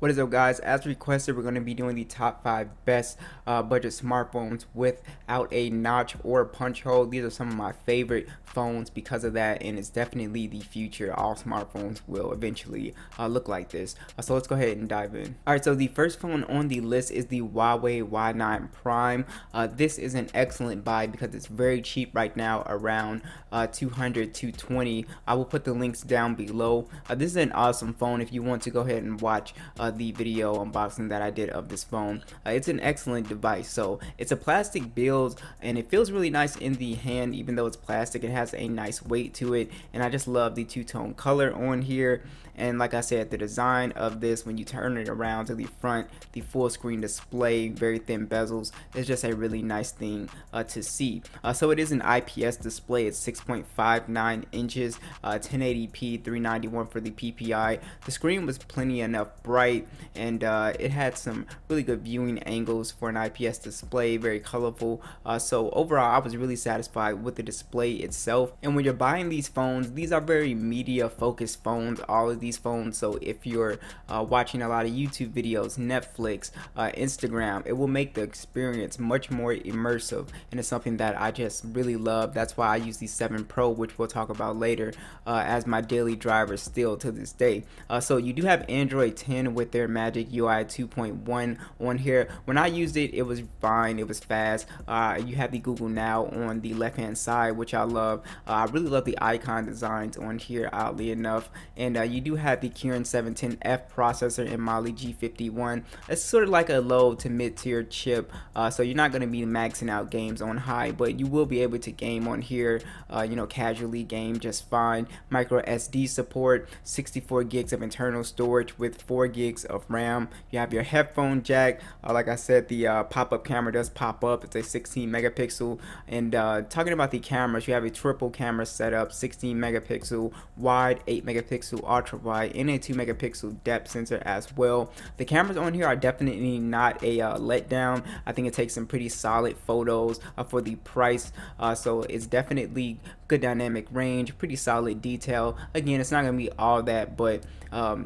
What is up, guys? As requested, we're going to be doing the top 5 best budget smartphones without a notch or punch hole. These are some of my favorite phones because of that, and it's definitely the future. All smartphones will eventually look like this. So let's go ahead and dive in. Alright, so the first phone on the list is the Huawei Y9 Prime. This is an excellent buy because it's very cheap right now, around 200 to 220. I will put the links down below. This is an awesome phone if you want to go ahead and watch the video unboxing that I did of this phone. It's an excellent device. So it's a plastic build and it feels really nice in the hand. Even though it's plastic, it has a nice weight to it, and I just love the two-tone color on here. And like I said, the design of this, when you turn it around to the front, the full screen display, very thin bezels, is just a really nice thing to see. So it is an IPS display. It's 6.59 inches, 1080p, 391 for the PPI. The screen was plenty enough bright, and it had some really good viewing angles for an IPS display, very colorful. So overall, I was really satisfied with the display itself. And when you're buying these phones, these are very media focused phones, all of these phones. So if you're watching a lot of YouTube videos, Netflix, Instagram, it will make the experience much more immersive, and it's something that I just really love. That's why I use the 7 Pro, which we'll talk about later, as my daily driver still to this day. So you do have Android 10 with their Magic UI 2.1 on here. When I used it, it was fine, it was fast. You have the Google Now on the left hand side, which I love. I really love the icon designs on here, oddly enough. And you do have the Kirin 710F processor and Mali G51. It's sort of like a low to mid tier chip, so you're not going to be maxing out games on high, but you will be able to game on here, you know, casually game just fine. Micro SD support, 64 gigs of internal storage with 4 gigs of RAM. You have your headphone jack. Like I said, the pop-up camera does pop up. It's a 16 megapixel. And talking about the cameras, you have a triple camera setup, 16 megapixel wide, 8 megapixel ultra wide, and a 2 megapixel depth sensor as well. The cameras on here are definitely not a letdown. I think it takes some pretty solid photos for the price. So it's definitely good dynamic range, pretty solid detail. Again, it's not gonna be all that, but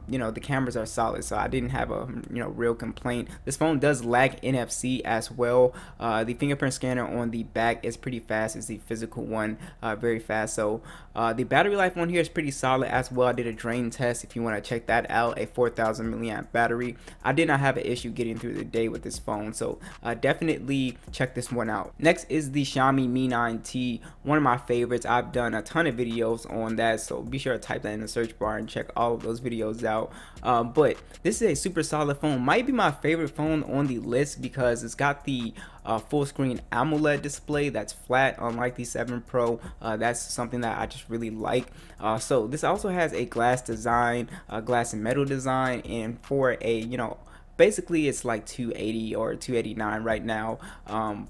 you know, the cameras are solid, so I didn't have a real complaint. This phone does lack NFC as well. The fingerprint scanner on the back is pretty fast. It's the physical one, very fast. So the battery life on here is pretty solid as well. I did a drain test if you want to check that out. A 4,000 milliamp battery. I did not have an issue getting through the day with this phone, so definitely check this one out. Next is the Xiaomi Mi 9T, one of my favorites. I've done a ton of videos on that, so be sure to type that in the search bar and check all of those videos out. But this is a super solid phone. Might be my favorite phone on the list because it's got the full screen AMOLED display that's flat, unlike the 7 Pro. That's something that I just really like. So this also has a glass design, glass and metal design, and for a basically it's like 280 or 289 right now.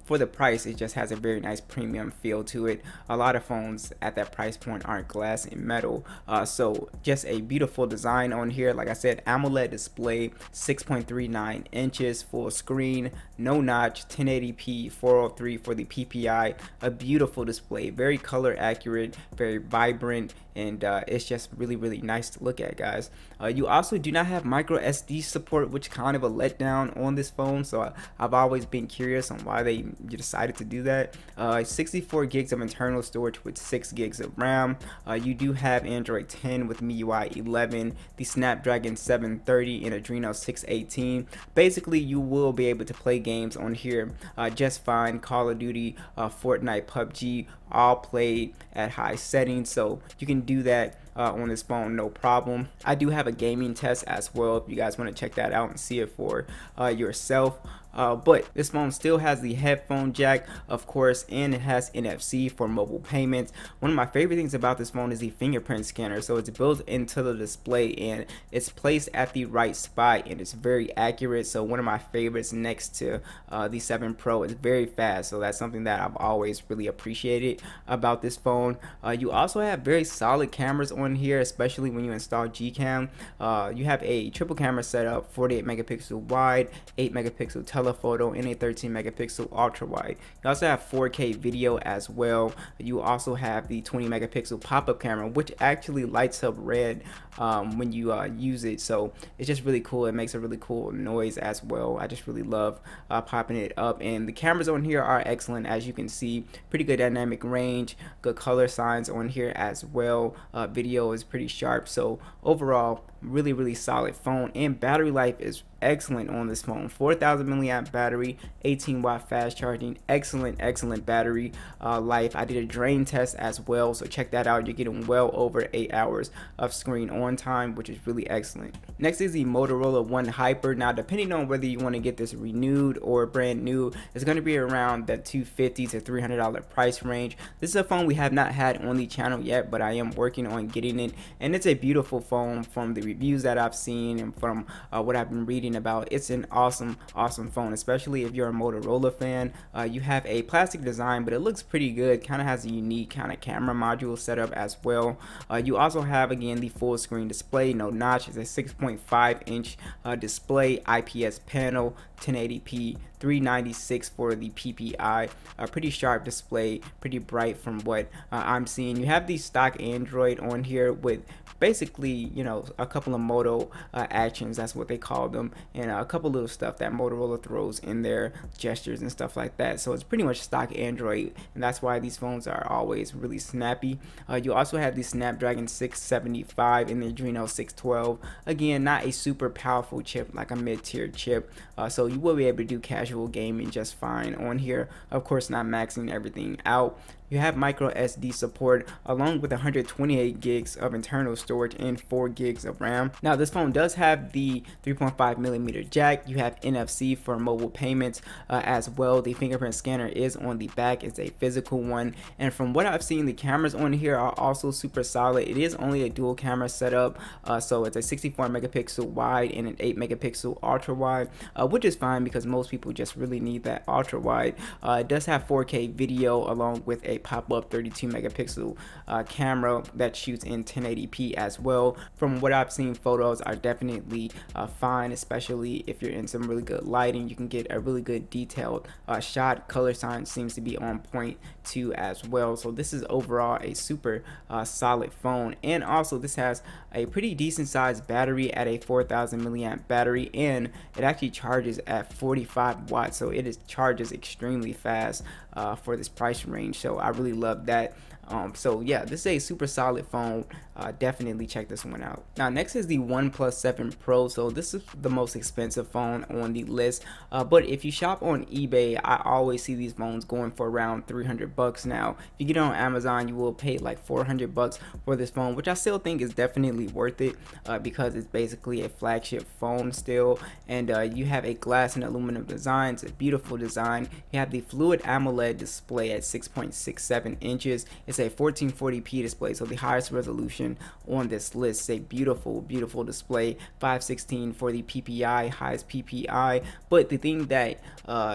For the price, it just has a very nice premium feel to it. A lot of phones at that price point aren't glass and metal, so just a beautiful design on here. Like I said, AMOLED display, 6.39 inches, full screen, no notch, 1080p, 403 for the PPI. A beautiful display, very color accurate, very vibrant, and it's just really nice to look at, guys. You also do not have micro SD support, which kind of a letdown on this phone, so I've always been curious on why they decided to do that. 64 gigs of internal storage with 6 gigs of RAM. You do have Android 10 with MIUI 11, the Snapdragon 730 and Adreno 618. Basically, you will be able to play games on here just fine. Call of Duty, Fortnite, PUBG, all played at high settings, so you can do that on this phone, no problem. I do have a gaming test as well if you guys want to check that out and see it for yourself. But this phone still has the headphone jack, of course, and it has NFC for mobile payments. One of my favorite things about this phone is the fingerprint scanner. So it's built into the display and it's placed at the right spot, and it's very accurate. So one of my favorites next to the 7 Pro is very fast. So that's something that I've always really appreciated about this phone. You also have very solid cameras on on here, especially when you install Gcam. You have a triple camera setup, 48 megapixel wide, 8 megapixel telephoto, and a 13 megapixel ultra wide. You also have 4K video as well. You also have the 20 megapixel pop-up camera, which actually lights up red when you use it, so it's just really cool. It makes a really cool noise as well. I just really love popping it up, and the cameras on here are excellent. As you can see, pretty good dynamic range, good color signs on here as well. Video is pretty sharp, so overall really solid phone, and battery life is excellent on this phone. 4,000 milliamp battery, 18-watt fast charging, excellent battery life. I did a drain test as well, so check that out. You're getting well over 8 hours of screen on time, which is really excellent. Next is the Motorola One Hyper. Now, depending on whether you want to get this renewed or brand new, it's going to be around the $250 to $300 price range. This is a phone we have not had on the channel yet, but I am working on getting it, and it's a beautiful phone. From the reviews that I've seen and from what I've been reading about, it's an awesome phone, especially if you're a Motorola fan. You have a plastic design, but it looks pretty good. Kind of has a unique kind of camera module setup as well. You also have, again, the full screen display, no notch. It's a 6.5-inch display, IPS panel, 1080p, 396 for the PPI. A pretty sharp display, pretty bright from what I'm seeing. You have the stock Android on here with basically, you know, a couple of Moto actions, that's what they call them, and a couple little stuff that Motorola throws in their gestures and stuff like that. So it's pretty much stock Android, and that's why these phones are always really snappy. You also have the Snapdragon 675 and the Adreno 612. Again, not a super powerful chip, like a mid-tier chip, so you will be able to do casual gaming just fine on here. Of course, not maxing everything out. You have micro SD support along with 128 gigs of internal storage and 4 gigs of RAM. Now, this phone does have the 3.5mm jack. You have NFC for mobile payments as well. The fingerprint scanner is on the back. It's a physical one, and from what I've seen, the cameras on here are also super solid. It is only a dual camera setup, so it's a 64 megapixel wide and an 8 megapixel ultra wide, which is fine because most people just really need that ultra wide. It does have 4K video along with a pop-up 32 megapixel camera that shoots in 1080p as well. From what I've seen, photos are definitely fine, especially if you're in some really good lighting. You can get a really good detailed shot. Color science seems to be on point too as well. So this is overall a super solid phone, and also this has a pretty decent sized battery at a 4,000 milliamp battery, and it actually charges at 45 watts, so it charges extremely fast for this price range. So I really love that. So yeah, this is a super solid phone. Definitely check this one out. Now, next is the OnePlus 7 Pro. So this is the most expensive phone on the list, but if you shop on eBay, I always see these phones going for around 300 bucks. Now, if you get it on Amazon, you will pay like 400 bucks for this phone, which I still think is definitely worth it because it's basically a flagship phone still, and you have a glass and aluminum design. It's a beautiful design. You have the Fluid AMOLED display at 6.67 inches. It's a 1440p display, so the highest resolution on this list. It's a beautiful display. 516 for the PPI, highest PPI. But the thing that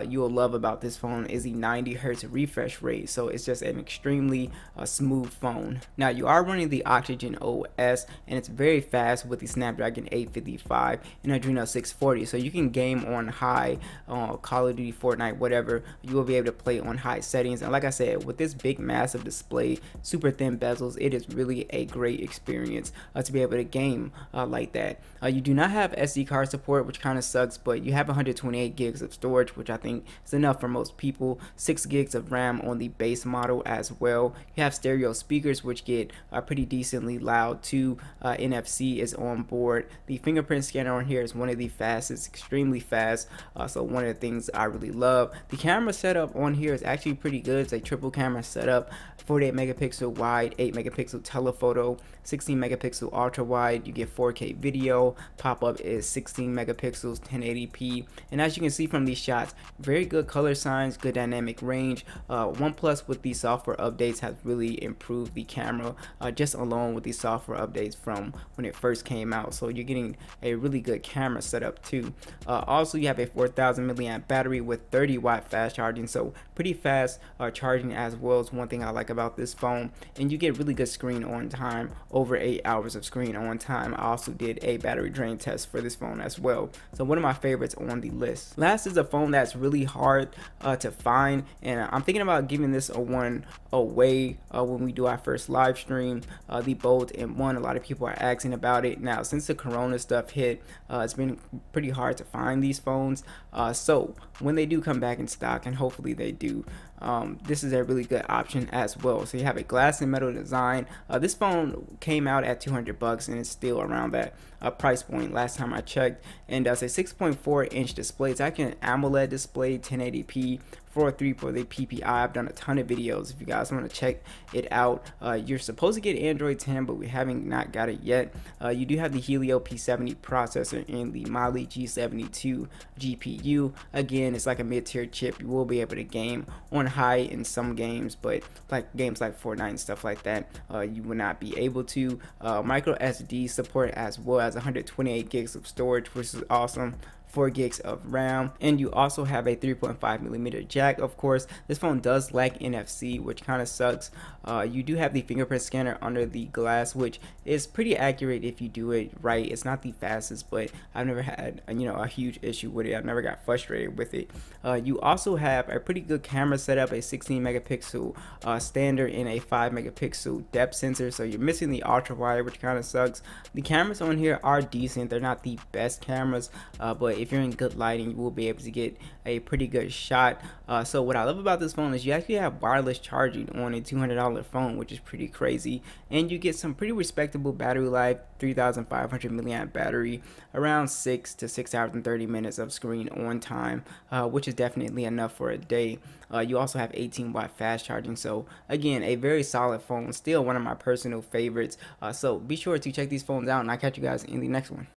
you'll love about this phone is the 90 Hz refresh rate. So it's just an extremely smooth phone. Now, you are running the Oxygen OS, and it's very fast with the Snapdragon 855 and Adreno 640. So you can game on high, Call of Duty, Fortnite, whatever. You will be able to play on high settings. And like I said, with this big massive display, super thin bezels, it is really a great experience to be able to game like that. You do not have SD card support, which kind of sucks, but you have 128 gigs of storage, which I think is enough for most people. 6 gigs of RAM on the base model as well. You have stereo speakers, which get pretty decently loud too. NFC is on board. The fingerprint scanner on here is one of the fastest, extremely fast, so one of the things I really love. The camera setup on here is actually pretty good. It's a triple camera setup, 48 megapixel wide, 8 megapixel telephoto, 16 megapixel ultra wide. You get 4K video. Pop-up is 16 megapixels, 1080p, and as you can see from these shots, very good color signs, good dynamic range. OnePlus with these software updates has really improved the camera just alone with these software updates from when it first came out, so you're getting a really good camera setup too. Also, you have a 4,000 milliamp battery with 30 watt fast charging, so pretty fast charging as well is one thing I like about this this phone, and you get really good screen on time, over 8 hours of screen on time. I also did a battery drain test for this phone as well, so one of my favorites on the list. Last is a phone that's really hard to find, and I'm thinking about giving this a one away when we do our first live stream, the Bolt M1. A lot of people are asking about it now. Since the corona stuff hit, it's been pretty hard to find these phones, so when they do come back in stock, and hopefully they do, this is a really good option as well. So you have a glass and metal design. This phone came out at $200 and it's still around that price point last time I checked, and it's a 6.4-inch display. It's actually an AMOLED display, 1080p, 403 for the PPI. I've done a ton of videos if you guys want to check it out. You're supposed to get Android 10, but we haven't not got it yet. You do have the Helio P70 processor and the Mali G72 GPU. Again, it's like a mid-tier chip. You will be able to game on high in some games, but like games like Fortnite and stuff like that, you will not be able to. Micro SD support, as well as 128 gigs of storage, which is awesome. 4 gigs of RAM, and you also have a 3.5mm jack. Of course, this phone does lack NFC, which kind of sucks. You do have the fingerprint scanner under the glass, which is pretty accurate if you do it right. It's not the fastest, but I've never had a huge issue with it. I've never got frustrated with it. You also have a pretty good camera setup, a 16 megapixel standard and a 5 megapixel depth sensor, so you're missing the ultra wide, which kind of sucks. The cameras on here are decent. They're not the best cameras, but if you're in good lighting, you will be able to get a pretty good shot. So what I love about this phone is you actually have wireless charging on a $200 phone, which is pretty crazy, and you get some pretty respectable battery life, 3,500 milliamp battery, around 6 to 6 hours and 30 minutes of screen on time, which is definitely enough for a day. You also have 18-watt fast charging, so again, a very solid phone, still one of my personal favorites. So be sure to check these phones out, and I'll catch you guys in the next one.